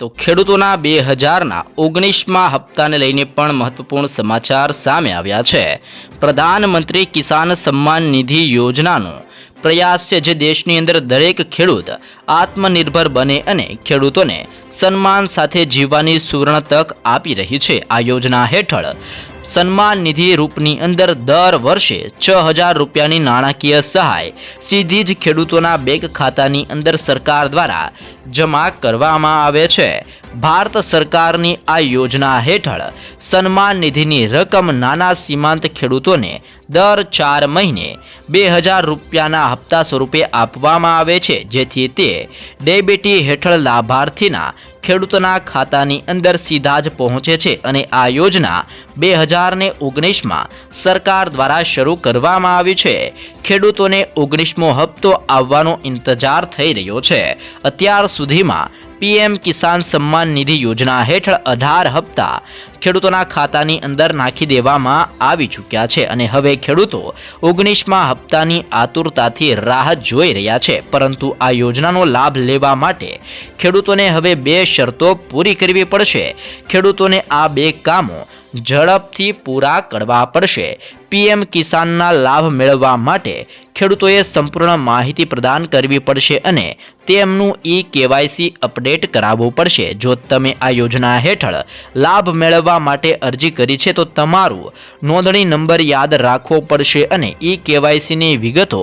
તો ખેડૂતોના 2019ના હપ્તાને લઈને પણ મહત્વપૂર્ણ સમાચાર સામે આવ્યા છે। પ્રધાનમંત્રી કિસાન સન્માન નિધિ યોજનાનો પ્રયાસ છે જે દેશની અંદર દરેક ખેડૂત આત્મનિર્ભર બને અને ખેડૂતોને સન્માન સાથે જીવવાની સુવર્ણ તક આપી રહી છે। આ યોજના હેઠળ સન્માન નિધિ રૂપની અંદર દર વર્ષે 6000 રૂપિયાની નાણાકીય સહાય સીધી જ ખેડૂતોના બેંક ખાતાની અંદર સરકાર દ્વારા જમા કરવામાં આવે છે। ભારત સરકારની આ યોજના હેઠળ સન્માન નિધિની રકમ નાના સીમાંત ખેડૂતોને દર 4 મહિને 2000 રૂપિયાના હપ્તા સ્વરૂપે આપવામાં આવે છે, જેથી તે ડેબિટી હેઠળ લાભાર્થીના ખેડૂતોના ખાતાની અંદર સીધા જ પહોંચે છે અને આ યોજના 2019માં સરકાર દ્વારા શરૂ કરવામાં આવી છે। ખેડૂતોને 19મો હપ્તો આવવાનો ઇંતજાર થઈ રહ્યો છે। અત્યાર સુધીમાં પીએમ કિસાન સન્માન નિધિ યોજના હેઠળ 18 હપ્તા ખેડૂતોના ખાતાની અંદર નાખી દેવામાં આવી ચૂક્યા છે અને હવે ખેડૂતો 19મા હપ્તાની આતુરતાથી રાહ જોઈ રહ્યા છે। પરંતુ આ યોજનાનો લાભ લેવા માટે ખેડૂતોને હવે 2 શરતો પૂરી કરવી પડશે। ખેડૂતોને આ 2 કામો ઝડપથી પૂરા કરવા પડશે। પીએમ કિસાનના લાભ મેળવવા માટે ખેડૂતોએ સંપૂર્ણ માહિતી પ્રદાન કરવી પડશે અને તેમનું કેવાયસી અપડેટ કરાવવું પડશે। જો તમે આ યોજના હેઠળ લાભ મેળવવા માટે અરજી કરી છે તો તમારું નોંધણી નંબર યાદ રાખવો પડશે અને કેવાયસીની વિગતો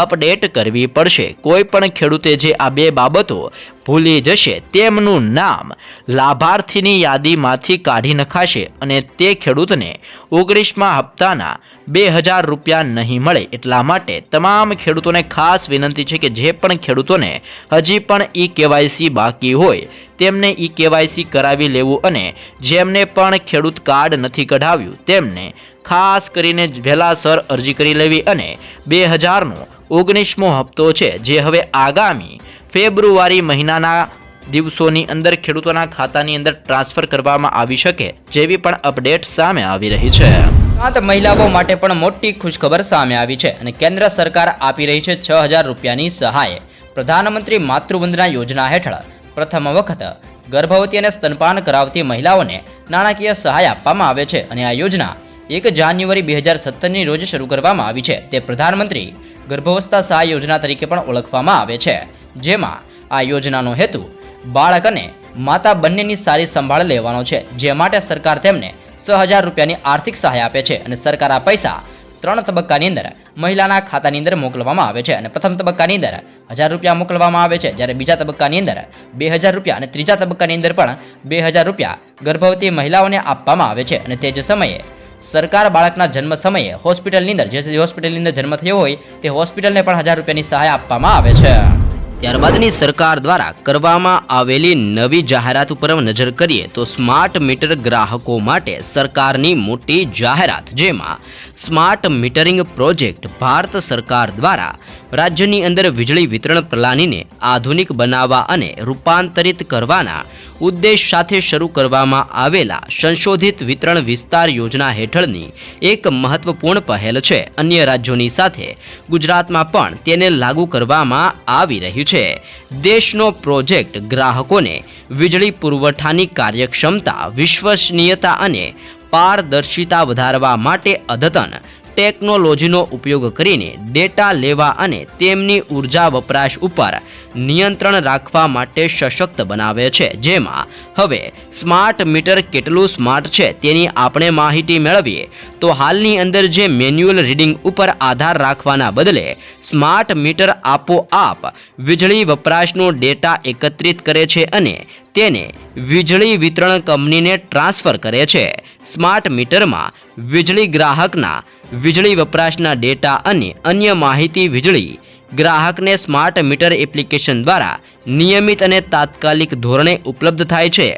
અપડેટ કરવી પડશે। કોઈ પણ ખેડૂતે જે આ 2 બાબતો ભૂલી જશે તેમનું નામ લાભાર્થીની યાદીમાંથી કાઢી નખાશે અને તે ખેડૂતને 19મા હપ્તાના 2000 રૂપિયા નહીં મળે। એટલા માટે તમામ ખેડૂતોને ખાસ વિનંતી છે કે જે પણ ખેડૂતોને હજી પણ કેવાયસી બાકી હોય તેમને કેવાયસી કરાવી લેવું અને જેમને પણ ખેડૂત કાર્ડ નથી કઢાવ્યું તેમને ખાસ કરીને વહેલાસર અરજી કરી લેવી અને 2000નો 19મો હપ્તો છે જે હવે આગામી ફેબ્રુઆરી મહિનાના દિવસોની અંદર ખેડૂતોના ખાતાની અંદર ટ્રાન્સફર કરવામાં આવી શકે જેવી પણ અપડેટ સામે આવી રહી છે। મહિલાઓ માટે પણ મોટી ખુશખબર સામે આવી છે અને કેન્દ્ર સરકાર આપી રહી છે 6000 રૂપિયાની સહાય। પ્રધાનમંત્રી માતૃવંદના યોજના હેઠળ પ્રથમ વખત ગર્ભવતી અને સ્તનપાન કરાવતી મહિલાઓને નાણાકીય સહાય આપવામાં આવે છે અને આ યોજના 1 જાન્યુઆરી 2017ની રોજ શરૂ કરવામાં આવી છે। તે પ્રધાનમંત્રી ગર્ભાવસ્થા સહાય યોજના તરીકે પણ ઓળખવામાં આવે છે, જેમાં આ યોજનાનો હેતુ બાળક અને માતા બંનેની સારી સંભાળ લેવાનો છે, જે માટે સરકાર તેમને 6000 રૂપિયાની આર્થિક સહાય આપે છે અને સરકાર આ પૈસા 3 તબક્કાની અંદર મહિલાના ખાતાની અંદર મોકલવામાં આવે છે અને પ્રથમ તબક્કાની અંદર 1000 રૂપિયા મોકલવામાં આવે છે, જ્યારે બીજા તબક્કાની અંદર 2000 રૂપિયા અને ત્રીજા તબક્કાની અંદર પણ 2000 રૂપિયા ગર્ભવતી મહિલાઓને આપવામાં આવે છે અને તે જ સમયે સરકાર બાળકના જન્મ સમયે હોસ્પિટલની અંદર જે હોસ્પિટલની અંદર જન્મ થયો હોય તે હોસ્પિટલને પણ 1000 રૂપિયાની સહાય આપવામાં આવે છે। ત્યારબાદની સરકાર દ્વારા કરવામાં આવેલી નવી જાહેરાત ઉપર નજર કરીએ તો સ્માર્ટ મીટર ગ્રાહકો માટે સરકારની મોટી જાહેરાત, જેમાં સ્માર્ટ મીટરિંગ પ્રોજેક્ટ ભારત સરકાર દ્વારા રાજ્યની અંદર વીજળી વિતરણ પ્રણાલીને આધુનિક બનાવવા અને રૂપાંતરિત કરવાના ઉદ્દેશ સાથે શરૂ કરવામાં આવેલા સંશોધિત વિતરણ વિસ્તાર યોજના હેઠળની એક મહત્વપૂર્ણ પહેલ છે। અન્ય રાજ્યોની સાથે ગુજરાતમાં પણ તેને લાગુ કરવામાં આવી રહ્યું છે। દેશનો પ્રોજેક્ટ ગ્રાહકોને વીજળી પુરવઠાની કાર્યક્ષમતા, વિશ્વસનીયતા અને પારદર્શિતા વધારવા માટે અદ્યતન ટેકનોલોજીનો ઉપયોગ કરીને ડેટા લેવા અને તેમની ઉર્જા વપરાશ ઉપર નિયંત્રણ રાખવા માટે સશક્ત બનાવે છે। જેમાં હવે સ્માર્ટ મીટર કેટલું સ્માર્ટ છે તેની આપણે માહિતી મેળવીએ તો હાલની અંદર જે મેન્યુઅલ રીડિંગ ઉપર આધાર રાખવાના બદલે સ્માર્ટ મીટર આપોઆપ વીજળી વપરાશનો ડેટા એકત્રિત કરે છે અને તેને વીજળી વિતરણ કંપનીને ટ્રાન્સફર કરે છે। સ્માર્ટ મીટરમાં વીજળી ગ્રાહકના વીજળી વપરાશના ડેટા અને અન્ય માહિતી વીજળી ગ્રાહકને સ્માર્ટ મીટર એપ્લિકેશન દ્વારા નિયમિત અને તાત્કાલિક ધોરણે ઉપલબ્ધ થાય છે।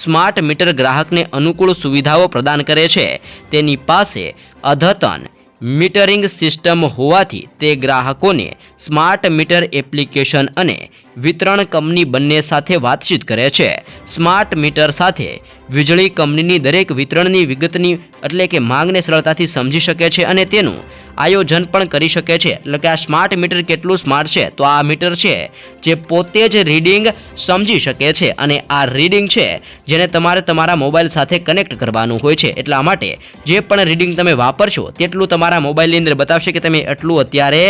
સ્માર્ટ મીટર ગ્રાહકને અનુકૂળ સુવિધાઓ પ્રદાન કરે છે। તેની પાસે અદ્યતન મીટરિંગ સિસ્ટમ હોવાથી તે ગ્રાહકોને સ્માર્ટ મીટર એપ્લિકેશન અને વિતરણ કંપની બંને સાથે વાતચીત કરે છે. સ્માર્ટ મીટર સાથે વીજળી કંપનીની દરેક વિતરણની વિગતની એટલે કે માંગને સરળતાથી સમજી શકે છે અને તેનું આયોજન પણ કરી શકે છે. એટલે કે આ સ્માર્ટ મીટર કેટલું સ્માર્ટ છે, તો આ મીટર છે જે પોતે જ રીડિંગ સમજી શકે છે અને આ રીડિંગ છે જેને તમારે તમારા મોબાઈલ સાથે કનેક્ટ કરવાનું હોય છે. એટલા માટે જે પણ રીડિંગ તમે વાપરશો તેટલું તમારા મોબાઈલની અંદર બતાવશે કે તમે એટલું અત્યારે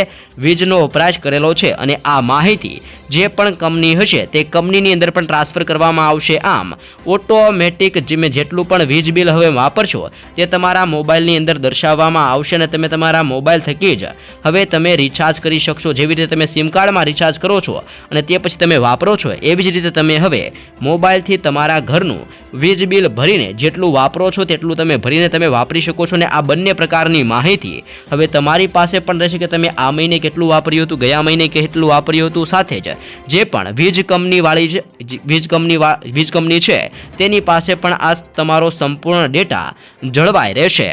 વીજનો વપરાશ કરેલો છે અને આ માહિતી જે પણ કંપની હશે તે કંપનીની અંદર પણ ટ્રાન્સફર કરવામાં આવશે. આમ ઓટોમેટિક જેટલું પણ વીજ બિલ હવે વાપરશો તે તમારા મોબાઈલની અંદર દર્શાવવામાં આવશે અને તમે તમારા મોબાઈલ થકી જ હવે તમે રિચાર્જ કરી શકશો. જેવી રીતે તમે સિમ કાર્ડમાં રિચાર્જ કરો છો અને તે પછી તમે વાપરો છો, એવી જ રીતે તમે હવે મોબાઈલથી તમારા ઘરનું વીજ બિલ ભરીને જેટલું વાપરો છો તેટલું તમે ભરીને તમે વાપરી શકો છો. અને આ બંને પ્રકારની માહિતી હવે તમારી પાસે પણ રહેશે કે તમે આ મહિને કેટલું વાપર્યું હતું, ગયા મહિને કેટલું વાપર્યું હતું. સાથે જ જે પણ વીજ કંપની છે તેની પાસે પણ આ તમારો સંપૂર્ણ ડેટા જળવાઈ રહેશે.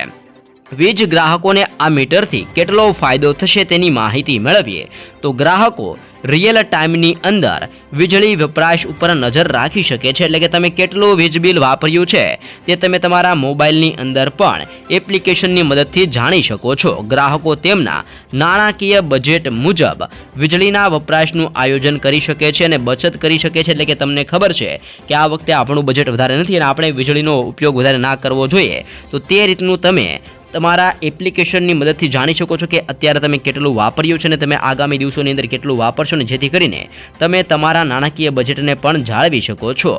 વીજ ગ્રાહકોને આ મીટરથી કેટલો ફાયદો થશે તેની માહિતી મેળવીએ તો ગ્રાહકો રિયલ ટાઈમની અંદર વીજળી વપરાશ ઉપર નજર રાખી શકે છે. એટલે કે તમે કેટલું વીજ બિલ વાપર્યું છે તે તમે તમારા મોબાઈલની અંદર પણ એપ્લિકેશનની મદદથી જાણી શકો છો. ગ્રાહકો તેમના નાણાકીય બજેટ મુજબ વીજળીના વપરાશનું આયોજન કરી શકે છે અને બચત કરી શકે છે. એટલે કે તમને ખબર છે કે આ વખતે આપણું બજેટ વધારે નથી અને આપણે વીજળીનો ઉપયોગ વધારે ના કરવો જોઈએ, તો તે રીતનું તમે તમારા એપ્લિકેશનની મદદથી જાણી શકો છો કે અત્યારે તમે કેટલું વાપર્યું છે અને તમે આગામી દિવસોની અંદર કેટલું વાપરશો ને જેથી કરીને તમે તમારા નાણાકીય બજેટને પણ જાળવી શકો છો.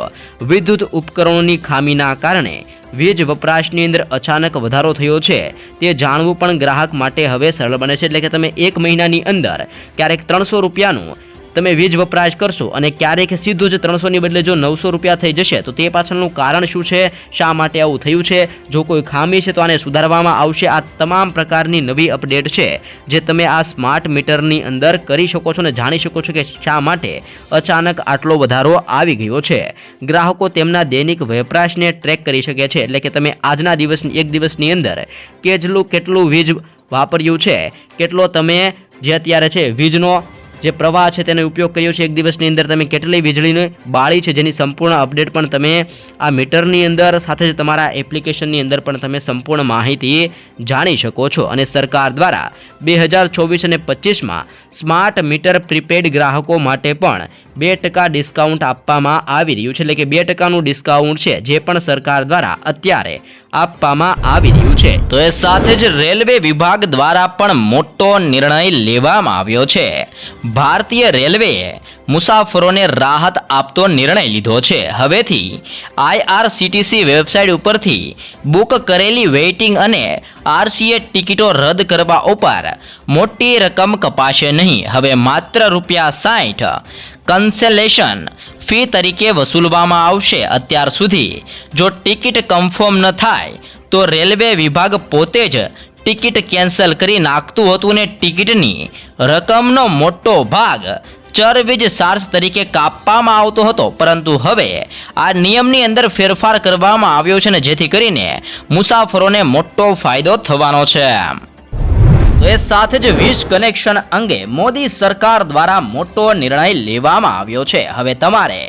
વિદ્યુત ઉપકરણોની ખામીના કારણે વીજ વપરાશની અંદર અચાનક વધારો થયો છે તે જાણવું પણ ગ્રાહક માટે હવે સરળ બને છે. એટલે કે તમે એક મહિનાની અંદર ક્યારેક 300 રૂપિયાનું તમે વીજ વપરાશ કરશો અને ક્યારેક સીધું જ 300ની બદલે જો 900 રૂપિયા થઈ જશે તો તે પાછળનું કારણ શું છે, શા માટે આવું થયું છે, જો કોઈ ખામી છે તો આને સુધારવામાં આવશે. આ તમામ પ્રકારની નવી અપડેટ છે જે તમે આ સ્માર્ટ મીટરની અંદર કરી શકો છો અને જાણી શકો છો કે શા માટે અચાનક આટલો વધારો આવી ગયો છે. ગ્રાહકો તેમના દૈનિક વપરાશને ટ્રેક કરી શકે છે. એટલે કે તમે આજના એક દિવસની અંદર કેટલું વીજ વાપર્યું છે, કેટલો તમે જે અત્યારે છે વીજનો જે પ્રવાહ છે તેનો ઉપયોગ કર્યો છે એક દિવસની અંદર, તમે કેટલી વીજળીની બાળી છે જેની સંપૂર્ણ અપડેટ પણ તમે આ મીટરની અંદર સાથે જ તમારા એપ્લિકેશનની અંદર પણ તમે સંપૂર્ણ માહિતી જાણી શકો છો. અને સરકાર દ્વારા 2024 અને 25માં સ્માર્ટ મીટર પ્રીપેડ ગ્રાહકો માટે પણ 2% ડિસ્કાઉન્ટ આપવામાં આવી રહ્યું છે. એટલે કે 2%નું ડિસ્કાઉન્ટ છે જે પણ સરકાર દ્વારા અત્યારે આપવામાં આવી રહ્યું છે. તો એ સાથે જ રેલવે વિભાગ દ્વારા પણ મોટો નિર્ણય લેવામાં આવ્યો છે. ભારતીય રેલવેએ મુસાફરોને રાહત આપતો નિર્ણય લીધો છે. હવેથી IRCTC વેબસાઇટ ઉપરથી બુક કરેલી વેઇટિંગ અને RCA ટિકિટો રદ કરવા ઉપર મોટી રકમ કપાશે નહીં. હવે માત્ર ₹60 કન્સેલેશન ફી તરીકે વસૂલવામાં આવશે. અત્યાર સુધી જો ટિકિટ કન્ફર્મ ન થાય તો રેલવે વિભાગ પોતે જ ટિકિટ કેન્સલ કરી નાખતું હતું ને ટિકિટની રકમનો મોટો ભાગ ચરવીજ ચાર્જ તરીકે કાપવામાં આવતો હતો. પરંતુ હવે આ નિયમની અંદર ફેરફાર કરવામાં આવ્યો છે ને જેથી કરીને મુસાફરોને મોટો ફાયદો થવાનો છે. તો એ સાથે જ વીજ કનેક્શન અંગે મોદી સરકાર દ્વારા મોટો નિર્ણય લેવામાં આવ્યો છે. હવે તમારે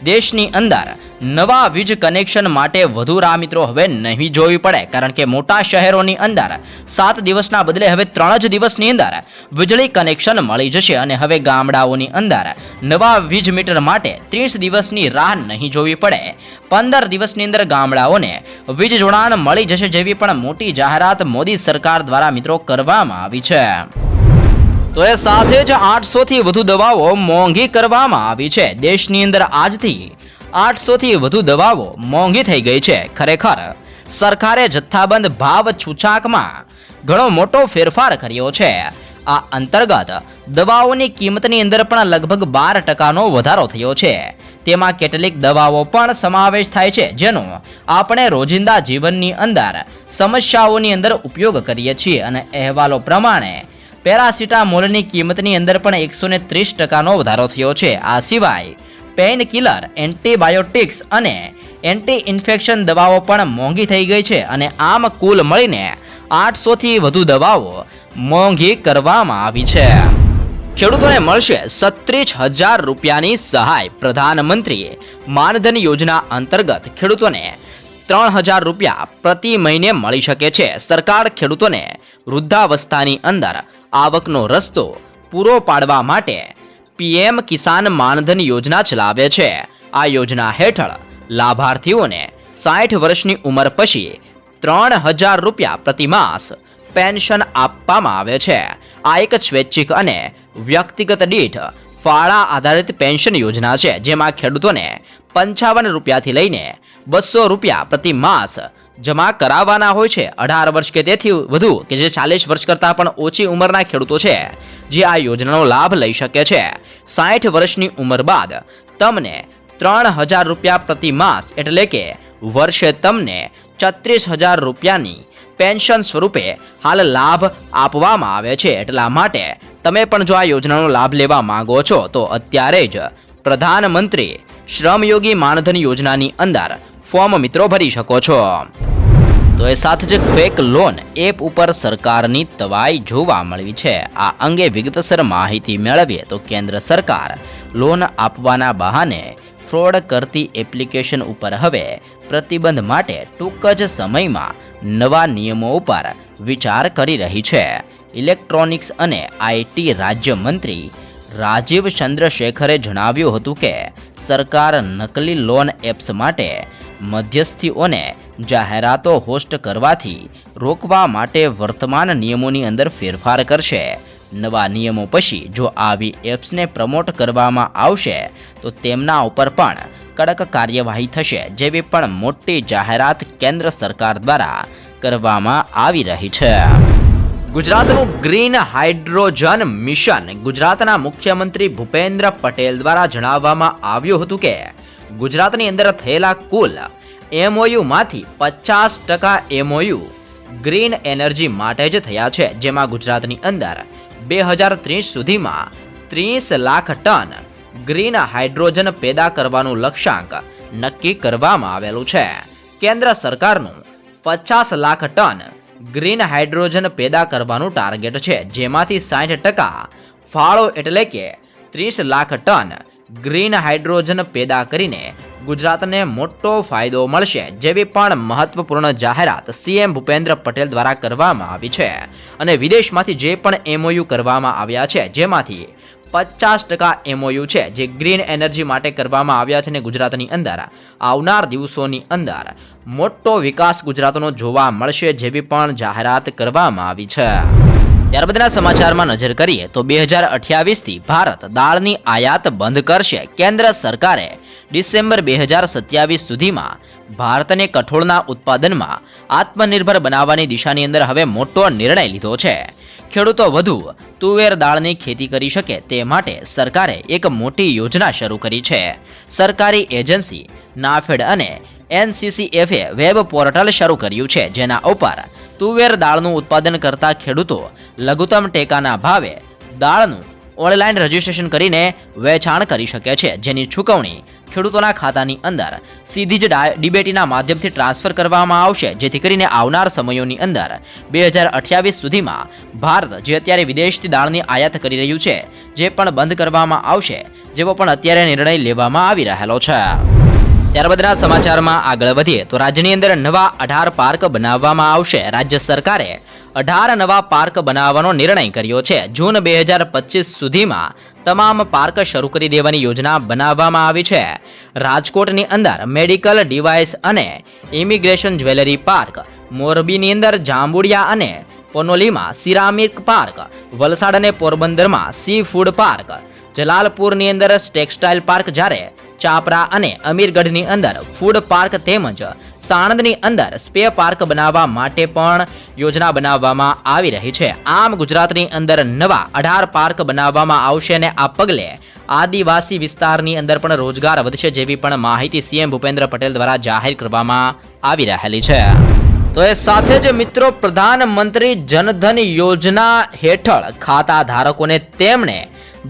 દેશની અંદર નવા વીજ કનેક્શન માટે વધુ રાહ મિત્રો હવે નહીં જોવી પડે, કારણ કે મોટા શહેરોની અંદર 7 દિવસના બદલે હવે 3 જ દિવસની અંદર વીજળી કનેક્શન મળી જશે. અને હવે ગામડાઓની અંદર નવા વીજ મીટર માટે 30 દિવસની રાહ નહીં જોવી પડે, 15 દિવસની અંદર ગામડાઓને વીજ જોડાણ મળી જશે જેવી પણ મોટી જાહેરાત મોદી સરકાર દ્વારા મિત્રો કરવામાં આવી છે. તો એ સાથે જ 800 થી વધુ દવાઓ મોંઘી કરવામાં આવી છે. દેશની અંદર આજથી 800 થી વધુ દવાઓ મોંઘી થઈ ગઈ છે. ખરેખર સરકારે જથ્થાબંધ ભાવ છૂટાછવાકમાં ઘણો મોટો ફેરફાર કર્યો છે. આ અંતર્ગત દવાઓની કિંમતની અંદર પણ લગભગ 12%નો વધારો થયો છે. તેમાં કેટલીક દવાઓ પણ સમાવેશ થાય છે જેનો આપણે રોજિંદા જીવનની અંદર સમસ્યાઓની અંદર ઉપયોગ કરીએ છીએ. અને અહેવાલો પ્રમાણે પેરાસિટામોલની કિંમતની અંદર પણ 130%નો વધારો થયો છે. આ સિવાય પેઇન કિલર, એન્ટીબાયોટિક્સ અને એન્ટી ઇન્ફેક્શન દવાઓ પણ મોંઘી થઈ ગઈ છે. અને આમ કુલ મળીને 800 થી વધુ દવાઓ મોંઘી કરવામાં આવી છે. ખેડૂતોને મળશે 36,000 રૂપિયાની સહાય. પ્રધાનમંત્રી માનધન યોજના અંતર્ગત ખેડૂતોને 3,000 રૂપિયા પ્રતિ મહિને મળી શકે છે. સરકાર ખેડૂતોને વૃદ્ધાવસ્થાની અંદર આવકનો રસ્તો પૂરો પાડવા માટે પીએમ કિસાન માનધન યોજના ચલાવે છે. આ યોજના હેઠળ લાભાર્થીઓને 60 વર્ષની ઉંમર પછી 3,000 રૂપિયા પ્રતિમાસ પેન્શન આપવામાં આવે છે. આ એક સ્વૈચ્છિક અને વ્યક્તિગત દીઠ ફાળા આધારિત પેન્શન યોજના છે, જેમાં ખેડૂતોને 55 રૂપિયાથી લઈને 200 રૂપિયા પ્રતિ માસ જમા કરાવવાના હોય છે. 18 વર્ષ કે તેથી વધુ કે જે 40 વર્ષ કરતાં પણ ઓછી ઉંમરના ખેડૂતો છે જે આ યોજનાનો લાભ લઈ શકે છે. 60 વર્ષની ઉંમર બાદ તમને 3,000 રૂપિયા પ્રતિ માસ એટલે કે વર્ષે તમને 36,000 રૂપિયાની પેન્શન સ્વરૂપે હાલ લાભ આપવામાં આવે છે. એટલા માટે તમે પણ જો આ યોજનાનો લાભ લેવા માંગો છો તો અત્યારે જ પ્રધાનમંત્રી શ્રમયોગી માનધન યોજનાની અંદર ફોર્મ મિત્રો ભરી શકો છો. તો એ સાથે જ ફેક લોન એપ ઉપર સરકારની તવાઈ જોવા મળી છે. આ અંગે વિગતસર માહિતી મેળવીએ તો કેન્દ્ર સરકાર લોન આપવાના બહાને ફ્રોડ કરતી એપ્લિકેશન ઉપર હવે પ્રતિબંધ માટે ટૂંક જ સમયમાં નવા નિયમો ઉપર વિચાર કરી રહી છે. ઇલેક્ટ્રોનિક્સ અને આઈટી રાજ્યમંત્રી રાજીવ ચંદ્રશેખરે જણાવ્યું હતું કે સરકાર નકલી લોન એપ્સ માટે મધ્યસ્થીઓને જાહેરાતો હોસ્ટ કરવાથી રોકવા માટે વર્તમાન નિયમોની અંદર ફેરફાર કરશે. નવા નિયમો પછી જો આવી એપ્સને પ્રમોટ કરવામાં આવશે તો તેમના ઉપર પણ કડક કાર્યવાહી થશે, જેવી પણ મોટી જાહેરાત કેન્દ્ર સરકાર દ્વારા કરવામાં આવી રહી છે. ગુજરાતનું ગ્રીન હાઇડ્રોજન મિશન. ગુજરાતના મુખ્યમંત્રી ભૂપેન્દ્ર પટેલ દ્વારા જણાવવામાં આવ્યું હતું કે ગુજરાતની અંદર થયેલા કુલ એમઓયુમાંથી 50% એમઓયુ ગ્રીન એનર્જી માટે જ થયા છે, જેમાં ગુજરાતની અંદર 2030 સુધીમાં 30 લાખ ટન ગ્રીન હાઇડ્રોજન પેદા કરવાનું લક્ષ્યાંક નક્કી કરવામાં આવેલું છે. કેન્દ્ર સરકારનું 50 લાખ ટન ગ્રીન હાઇડ્રોજન પેદા કરવાનું ટાર્ગેટ છે, જેમાંથી 60% ફાળો એટલે કે 30 લાખ ટન ગ્રીન હાઇડ્રોજન પેદા કરીને ગુજરાતને મોટો ફાયદો મળશે, જેવી પણ મહત્વપૂર્ણ જાહેરાત સીએમ ભૂપેન્દ્ર પટેલ દ્વારા કરવામાં આવી છે. અને વિદેશમાંથી જે પણ એમઓયુ કરવામાં આવ્યા છે જેમાંથી 50% એમઓયુ છે જે ગ્રીન એનર્જી માટે કરવામાં આવ્યા છે, અને ગુજરાતની અંદર આવનાર દિવસોની અંદર મોટો વિકાસ ગુજરાતનો જોવા મળશે, જેવી પણ જાહેરાત કરવામાં આવી છે. ત્યારબાદના સમાચારમાં નજર કરીએ તો 2028થી ભારત દાળની આયાત બંધ કરશે. કેન્દ્ર સરકારે ડિસેમ્બર 2027 સુધીમાં ભારતને કઠોળના ઉત્પાદનમાં આત્મનિર્ભર બનાવવાની દિશાની અંદર હવે મોટો નિર્ણય લીધો છે. ખેડૂતો વધુ તુવેર દાળની ખેતી કરી શકે તે માટે સરકારે એક મોટી યોજના શરૂ કરી છે. સરકારી એજન્સી નાફેડ અને એનસીસીએફે વેબ પોર્ટલ શરૂ કર્યું છે, જેના ઉપર તુવેર દાળનું ઉત્પાદન કરતા ખેડૂતો લઘુત્તમ ટેકાના ભાવે દાળનું ઓનલાઈન રજીસ્ટ્રેશન કરીને વેચાણ કરી શકે છે, જેની ચૂકવણી ખેડૂતોના ખાતાની અંદર સીધી જ ડીબીટીના માધ્યમથી ટ્રાન્સફર કરવામાં આવશે, જેથી કરીને આવનાર સમયોની અંદર 2028 સુધીમાં ભારત જે અત્યારે વિદેશથી દાળની આયાત કરી રહ્યું છે જે પણ બંધ કરવામાં આવશે, જેવો પણ અત્યારે નિર્ણય લેવામાં આવી રહેલો છે. ત્યારબાદના સમાચારમાં આગળ વધીએ તો રાજ્યની અંદર નવા 18 પાર્ક બનાવવામાં આવશે. રાજ્ય સરકારે 18 નવા પાર્ક બનાવવાનો નિર્ણય કર્યો છે. જૂન 2025 સુધીમાં તમામ પાર્ક શરૂ કરી દેવાની યોજના બનાવવામાં આવી છે. રાજકોટની અંદર મેડિકલ ડિવાઇસ અને ઇમિગ્રેશન જ્વેલરી પાર્ક, મોરબીની અંદર જાંબુડિયા અને પોનોલીમાં સિરામિક પાર્ક, વલસાડ અને પોરબંદરમાં સી ફૂડ પાર્ક, જલાલપુરની અંદર ટેક્સટાઇલ પાર્ક, જ્યારે ચાપરા અને અમીરગઢની અંદર ફૂડ પાર્ક તેમજ સાણંદની અંદર સ્પે પાર્ક બનાવવા માટે પણ યોજના બનાવવામાં આવી રહી છે. આમ ગુજરાતની અંદર નવા 18 પાર્ક બનાવવામાં આવશે અને આ પગલે આદિવાસી વિસ્તારની અંદર પણ રોજગાર વધશે, જેવી પણ માહિતી સીએમ ભૂપેન્દ્ર પટેલ દ્વારા જાહેર કરવામાં આવી રહેલી છે. તો એ સાથે જ મિત્રો પ્રધાનમંત્રી જનધન યોજના હેઠળ ખાતા ધારકોને તેમણે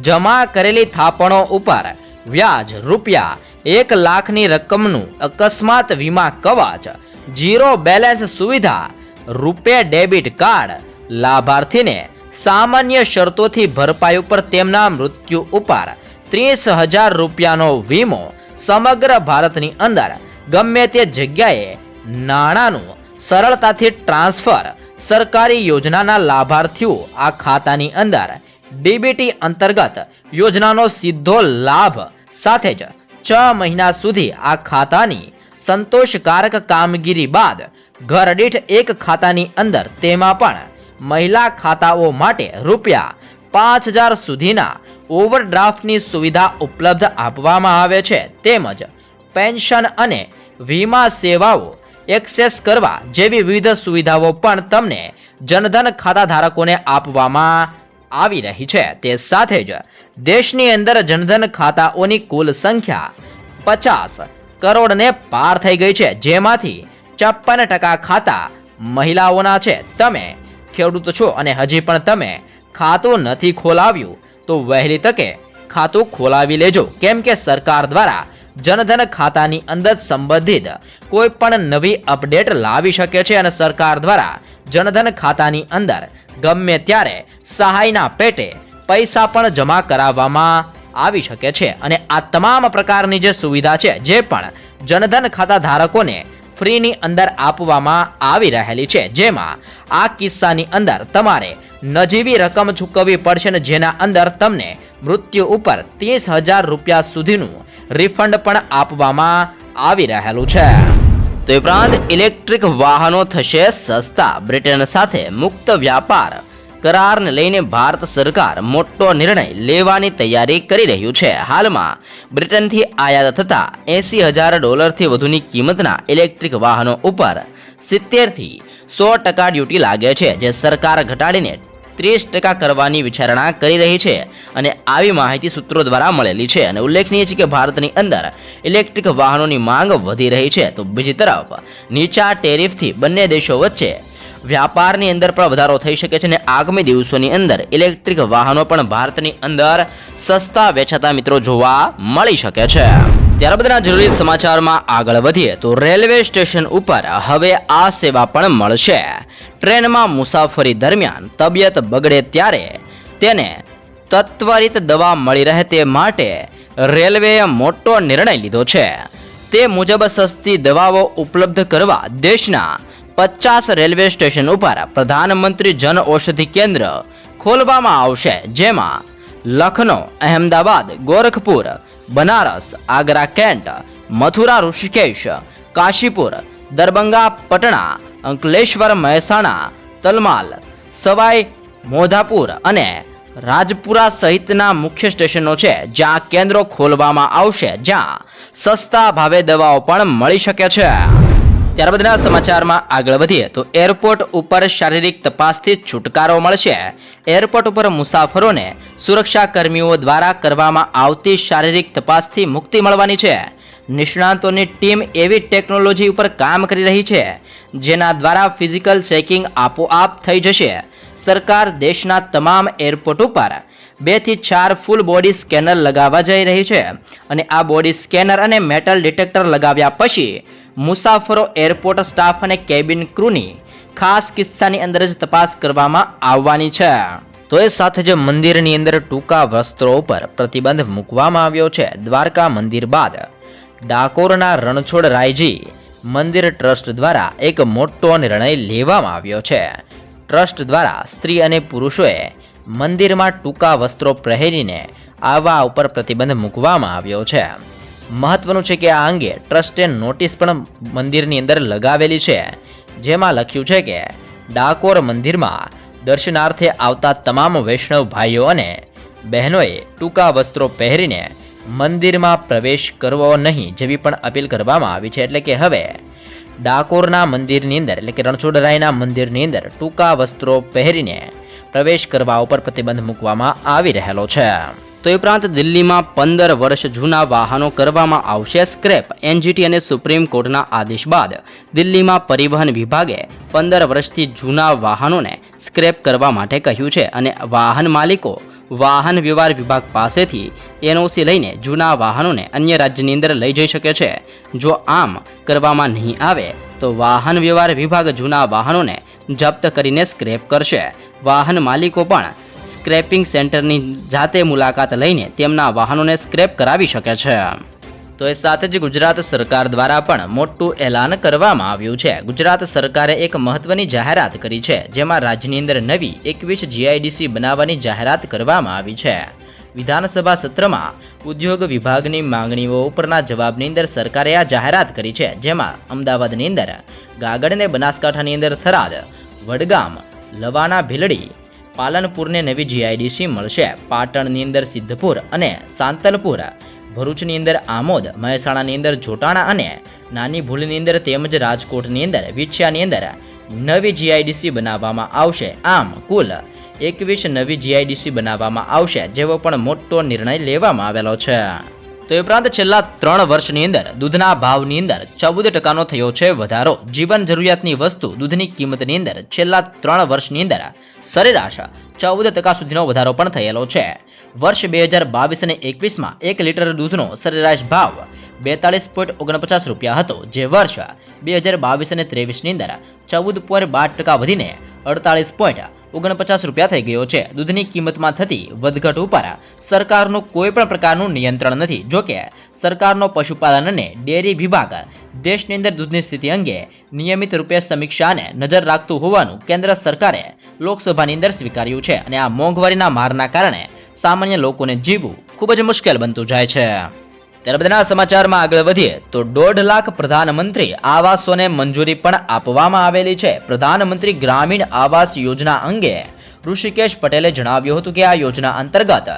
જમા કરેલી થાપણો ઉપર વ્યાજ રૂપિયા 1 લાખની રકમનું અકસ્માત વીમા કવચ, 0 બેલેન્સ સુવિધા, રૂપે ડેબિટ કાર્ડ લાભાર્થીને સામાન્ય શરતોથી ભરપાઈ ઉપર તેમના મૃત્યુ ઉપર 30,000 રૂપિયાનો વીમો સમગ્ર ભારતની અંદર ગમે તે જગ્યાએ નાણાંનું સરળતાથી ટ્રાન્સફર સરકારી યોજનાના લાભાર્થીઓ આ ખાતાની અંદર ડીબીટી અંતર્ગત યોજનાનો સીધો લાભ સાથે જ 6 મહિના સુધી આ ખાતાની સંતોષકારક કામગીરી બાદ ઘર દીઠ એક ખાતાની અંદર તેમાં પણ મહિલા ખાતાઓ માટે રૂપિયા 5,000 સુધીના ઓવરડ્રાફ્ટની સુવિધા ઉપલબ્ધ આપવામાં આવે છે. તેમજ પેન્શન અને વીમા સેવાઓ એક્સેસ કરવા જેવી વિવિધ સુવિધાઓ પણ તમને જનધન ખાતા ધારકોને આપવામાં આવી રહી છે. તે સાથે જ દેશની અંદર જનધન ખાતાઓની કુલ સંખ્યા 50 કરોડને પાર થઈ ગઈ છે, જેમાંથી 56% ખાતા મહિલાઓના છે. તમે ખેડૂત છો અને હજી પણ તમે ખાતું નથી ખોલાવ્યું તો વહેલી તકે ખાતું ખોલાવી લેજો, કેમ કે સરકાર દ્વારા જનધન ખાતાની અંદર સંબંધિત કોઈ પણ નવી અપડેટ લાવી શકે છે અને સરકાર દ્વારા જનધન ખાતાની અંદર ગમે ત્યારે સહાયના પેટે પૈસા પણ જમા કરાવવામાં આવી શકે છે. અને આ તમામ પ્રકારની જે સુવિધા છે જે પણ જનધન ખાતા ધારકોને ફ્રીની અંદર આપવામાં આવી રહેલી છે, જેમાં આ કિસ્સાની અંદર તમારે નજીવી રકમ ચૂકવવી પડશે ને જેના અંદર તમને મૃત્યુ ઉપર 30,000 રૂપિયા સુધીનું રિફંડ પણ આપવામાં આવી રહેલું છે. તો એ ઉપરાંત ઇલેક્ટ્રિક વાહનો થશે સસ્તા. બ્રિટન સાથે મુક્ત વ્યાપાર કરારને લઈને ભારત સરકાર મોટો નિર્ણય લેવાની તૈયારી કરી રહ્યું છે. હાલમાં બ્રિટનથી આયાત થતા $80,000 વધુની કિંમતના ઇલેક્ટ્રિક વાહનો ઉપર 70 થી 100% ડ્યુટી લાગે છે, જે સરકાર ઘટાડીને 30% કરવાની વિચારણા કરી રહી છે. અને આવી માહિતી સૂત્રો દ્વારા મળેલી છે. અને ઉલ્લેખનીય છે કે ભારતની અંદર ઇલેક્ટ્રિક વાહનોની માંગ વધી રહી છે, તો બીજી તરફ નીચા ટેરિફથી બંને દેશો વચ્ચે વ્યાપારની અંદર પણ વધારો થઈ શકે છે. અને આગામી દિવસોની અંદર ઇલેક્ટ્રિક વાહનો પણ ભારતની અંદર સસ્તા વેચાતા મિત્રો જોવા મળી શકે છે. ત્યારબાદના જરૂરી સમાચારમાં આગળ વધીએ તો રેલવે સ્ટેશન ઉપર હવે આ સેવા પણ મળશે. ટ્રેનમાં મુસાફરી દરમિયાન તબિયત બગડે ત્યારે તેને તત્વરિત દવા મળી રહે તે માટે રેલવેએ મોટો નિર્ણય લીધો છે. તે મુજબ સસ્તી દવાઓ ઉપલબ્ધ કરવા દેશના 50 રેલવે સ્ટેશન ઉપર પ્રધાનમંત્રી જન ઔષધિ કેન્દ્ર ખોલવામાં આવશે, જેમાં લખનૌ, અહેમદાબાદ, ગોરખપુર, બનારસ, આગ્રા કેન્ટ, મથુરા, ઋષિકેશ, કાશીપુર, દરભંગા, પટણા, અંકલેશ્વર, મહેસાણા, તલમાલ, સવાઈ મોધાપુર અને રાજપુરા સહિતના મુખ્ય સ્ટેશનો છે, જ્યાં કેન્દ્રો ખોલવામાં આવશે, જ્યાં સસ્તા ભાવે દવાઓ પણ મળી શકે છે. ત્યારબાદના સમાચારમાં આગળ વધીએ તો એરપોર્ટ ઉપર શારીરિક તપાસથી છુટકારો મળશે. એરપોર્ટ ઉપર મુસાફરોને સુરક્ષા કર્મીઓ દ્વારા કરવામાં આવતી શારીરિક તપાસથી મુક્તિ મળવાની છે. નિષ્ણાતોની ટીમ એવી ટેકનોલોજી ઉપર કામ કરી રહી છે જેના દ્વારા ફિઝિકલ ચેકિંગ આપોઆપ થઈ જશે. સરકાર દેશના તમામ એરપોર્ટ ઉપર 2 થી 4 ફૂલ બોડી સ્કેનર લગાવવા જઈ રહી છે. અને આ બોડી સ્કેનર અને મેટલ ડિટેક્ટર લગાવ્યા પછી મુસાફરો, એરપોર્ટ સ્ટાફ અને કેબિન ક્રૂની ખાસ કિસ્સાની અંદર જ તપાસ કરવામાં આવવાની છે. તો એ સાથે જ મંદિરની અંદર ટૂંકા વસ્ત્રો ઉપર પ્રતિબંધ મૂકવામાં આવ્યો છે. દ્વારકા મંદિર બાદ ડાકોરના રણછોડ રાયજી મંદિર ટ્રસ્ટ દ્વારા એક મોટો નિર્ણય લેવામાં આવ્યો છે. ટ્રસ્ટ દ્વારા સ્ત્રી અને પુરુષોએ મંદિરમાં ટૂંકા વસ્ત્રો પહેરીને આવવા ઉપર પ્રતિબંધ મૂકવામાં આવ્યો છે. મહત્વનું છે કે આ અંગે ટ્રસ્ટે નોટિસ પણ મંદિરની અંદર લગાવેલી છે, જેમાં લખ્યું છે કે ડાકોર મંદિરમાં દર્શનાર્થે આવતા તમામ વૈષ્ણવ ભાઈઓ અને બહેનોએ ટૂંકા વસ્ત્રો પહેરીને મંદિરમાં પ્રવેશ કરવો નહીં જેવી પણ અપીલ કરવામાં આવી છે. એટલે કે હવે ડાકોરના મંદિરની અંદર એટલે કે રણછોડરાયના મંદિરની અંદર ટૂંકા વસ્ત્રો પહેરીને પ્રવેશ કરવા ઉપર પ્રતિબંધ મૂકવામાં આવી રહેલો છે. તો એ ઉપરાંત દિલ્હીમાં 15 વર્ષ જૂના વાહનો કરવામાં આવશે સ્ક્રેપ. એનજીટી અને સુપ્રીમ કોર્ટના આદેશ બાદ દિલ્હીમાં પરિવહન વિભાગે 15 વર્ષથી જૂના વાહનોને સ્ક્રેપ કરવા માટે કહ્યું છે. અને વાહન માલિકો વાહન વ્યવહાર વિભાગ પાસેથી એનઓસી લઈને જૂના વાહનોને અન્ય રાજ્યની અંદર લઈ જઈ શકે છે. જો આમ કરવામાં નહીં આવે તો વાહન વ્યવહાર વિભાગ જૂના વાહનોને જપ્ત કરીને સ્ક્રેપ કરશે. વાહન માલિકો પણ સ્ક્રેપિંગ સેન્ટરની જાતે મુલાકાત લઈને તેમના વાહનોને સ્ક્રેપ કરાવી શકે છે. તો એ સાથે જ ગુજરાત સરકાર દ્વારા પણ મોટું એલાન કરવામાં આવ્યું છે. ગુજરાત સરકારે એક મહત્વની જાહેરાત કરી છે, જેમાં રાજ્યની અંદર નવી 21 જીઆઈડીસી બનાવવાની જાહેરાત કરવામાં આવી છે. વિધાનસભા સત્રમાં ઉદ્યોગ વિભાગની માંગણીઓ ઉપરના જવાબની અંદર સરકારે આ જાહેરાત કરી છે, જેમાં અમદાવાદની અંદર ગાગડ અને બનાસકાંઠાની અંદર થરાદ, વડગામ, લવાણા, ભીલડી, પાલનપુરને નવી જીઆઈડીસી મળશે. પાટણની અંદર સિદ્ધપુર અને સાંતલપુર, ભરૂચની અંદર આમોદ, મહેસાણાની અંદર જોટાણા અને નાની ભૂલની અંદર તેમજ રાજકોટની અંદર વિછિયાની અંદર નવી જીઆઈડીસી બનાવવામાં આવશે. આમ કુલ 21 નવી જીઆઈડીસી બનાવવામાં આવશે, જેવો પણ મોટો નિર્ણય લેવામાં આવેલો છે. તો એ ઉપરાંત છેલ્લા 3 વર્ષની અંદર દૂધના ભાવની અંદર 14% થયો છે વધારો. જીવન જરૂરિયાતની વસ્તુ દૂધની કિંમતની અંદર છેલ્લા 3 વર્ષની અંદર સરેરાશ 14% સુધીનો વધારો પણ થયેલો છે. વર્ષ 2022 અને 21માં 1 લીટર દૂધનો સરેરાશ ભાવ 42.49 રૂપિયા હતો, જે વર્ષ 2022 અને 23ની અંદર 14.12% વધીને 48.49 રૂપિયા થઈ ગયો છે. દૂધની કિંમતમાં થતી વધઘટ ઉપર સરકારનું કોઈ પણ પ્રકારનું નિયંત્રણ નથી. જોકે સરકારનો પશુપાલન અને ડેરી વિભાગ દેશની અંદર દૂધની સ્થિતિ અંગે નિયમિત રૂપે સમીક્ષા અને નજર રાખતું હોવાનું કેન્દ્ર સરકારે લોકસભાની અંદર સ્વીકાર્યું છે. અને આ મોંઘવારીના મારના કારણે સામાન્ય લોકોને જીવવું ખૂબ જ મુશ્કેલ બનતું જાય છે. ત્યારબાદના સમાચારમાં આગળ વધીએ તો 1.5 લાખ પ્રધાનમંત્રી આવાસોને મંજૂરી પણ આપવામાં આવેલી છે. પ્રધાનમંત્રી ગ્રામીણ આવાસ યોજના અંગે ઋષિકેશ પટેલે જણાવ્યું હતું કે આ યોજના અંતર્ગત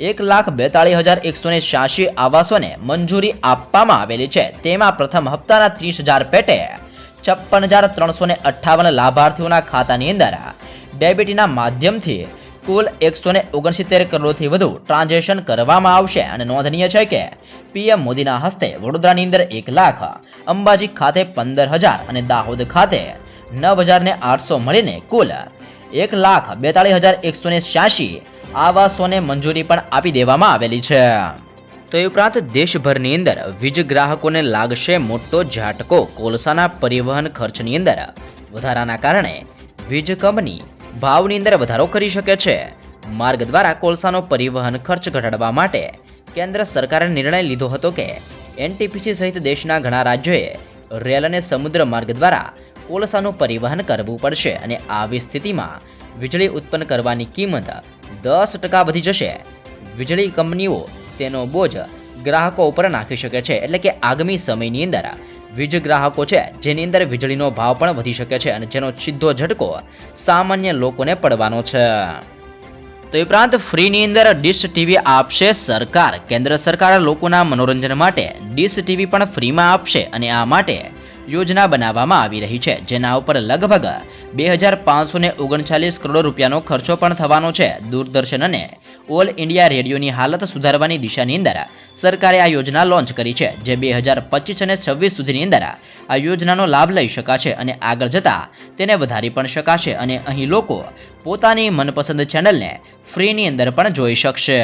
1,42,186 આવાસોને મંજૂરી આપવામાં આવેલી છે. તેમાં પ્રથમ હપ્તાના 30,000 પેટે 56,358 લાભાર્થીઓના ખાતાની અંદર ડેબિટના માધ્યમથી કુલ 169 કરોડથી વધુ ટ્રાન્ઝેક્શન કરવામાં આવશે. અને નોંધનીય છે કે પીએમ મોદીના હસ્તે વડોદરાની અંદર 1 લાખ, અંબાજી ખાતે 15,000 અને દાહોદ ખાતે 9,800 મળીને કુલ 1,42,186 આવાસોને મંજૂરી પણ આપી દેવામાં આવેલી છે. તો એ ઉપરાંત દેશભરની અંદર વીજ ગ્રાહકોને લાગશે મોટો ઝાટકો. કોલસાના પરિવહન ખર્ચની અંદર વધારાના કારણે વીજ કંપની ભાવની અંદર વધારો કરી શકે છે. માર્ગ દ્વારા કોલસાનો પરિવહન ખર્ચ ઘટાડવા માટે કેન્દ્ર સરકારે નિર્ણય લીધો હતો કે એનટીપીસી સહિત દેશના ઘણા રાજ્યોએ રેલ અને સમુદ્ર માર્ગ દ્વારા કોલસાનું પરિવહન કરવું પડશે. અને આવી સ્થિતિમાં વીજળી ઉત્પન્ન કરવાની કિંમત 10% વધી જશે. વીજળી કંપનીઓ તેનો બોજ ગ્રાહકો ઉપર નાખી શકે છે. એટલે કે આગામી સમયની અંદર વીજ ગ્રાહકો છે જેની અંદર વીજળીનો ભાવ પણ વધી શકે છે, અને જેનો સીધો ઝટકો સામાન્ય લોકોને પડવાનો છે. તો એ ઉપરાંત ફ્રીની અંદર ડીશ ટીવી આપશે સરકાર. કેન્દ્ર સરકાર લોકોના મનોરંજન માટે ડીશ ટીવી પણ ફ્રીમાં આપશે, અને આ માટે યોજના બનાવવામાં આવી રહી છે, જેના ઉપર લગભગ 2,539 કરોડ રૂપિયાનો ખર્ચો પણ થવાનો છે. દૂરદર્શન અને ઓલ ઇન્ડિયા રેડિયોની હાલત સુધારવાની દિશાની અંદર સરકારે આ યોજના લોન્ચ કરી છે, જે 2025 અને 26 સુધીની અંદર આ યોજનાનો લાભ લઈ શકાશે અને આગળ જતાં તેને વધારી પણ શકાશે. અને અહીં લોકો પોતાની મનપસંદ ચેનલને ફ્રીની અંદર પણ જોઈ શકશે.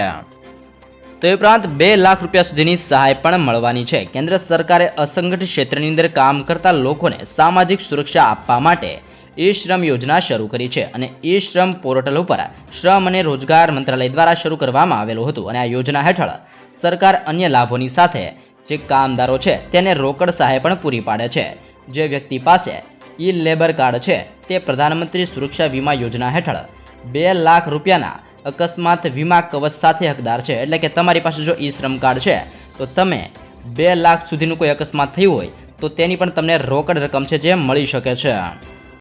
તો એ ઉપરાંત 2 લાખ રૂપિયા સુધીની સહાય પણ મળવાની છે. કેન્દ્ર સરકારે અસંગઠિત ક્ષેત્રની અંદર કામ કરતા લોકોને સામાજિક સુરક્ષા આપવા માટે ઈ શ્રમ યોજના શરૂ કરી છે. અને ઈ શ્રમ પોર્ટલ ઉપર શ્રમ અને રોજગાર મંત્રાલય દ્વારા શરૂ કરવામાં આવેલું હતું. અને આ યોજના હેઠળ સરકાર અન્ય લાભોની સાથે જે કામદારો છે તેને રોકડ સહાય પણ પૂરી પાડે છે. જે વ્યક્તિ પાસે ઈ લેબર કાર્ડ છે તે પ્રધાનમંત્રી સુરક્ષા વીમા યોજના હેઠળ 2 લાખ રૂપિયાના અકસ્માત વીમા કવચ સાથે હકદાર છે. એટલે કે તમારી પાસે જો ઈ શ્રમ કાર્ડ છે તો તમે 2 લાખ સુધીનું કોઈ અકસ્માત થયું હોય તો તેની પણ તમને રોકડ રકમ છે જે મળી શકે છે.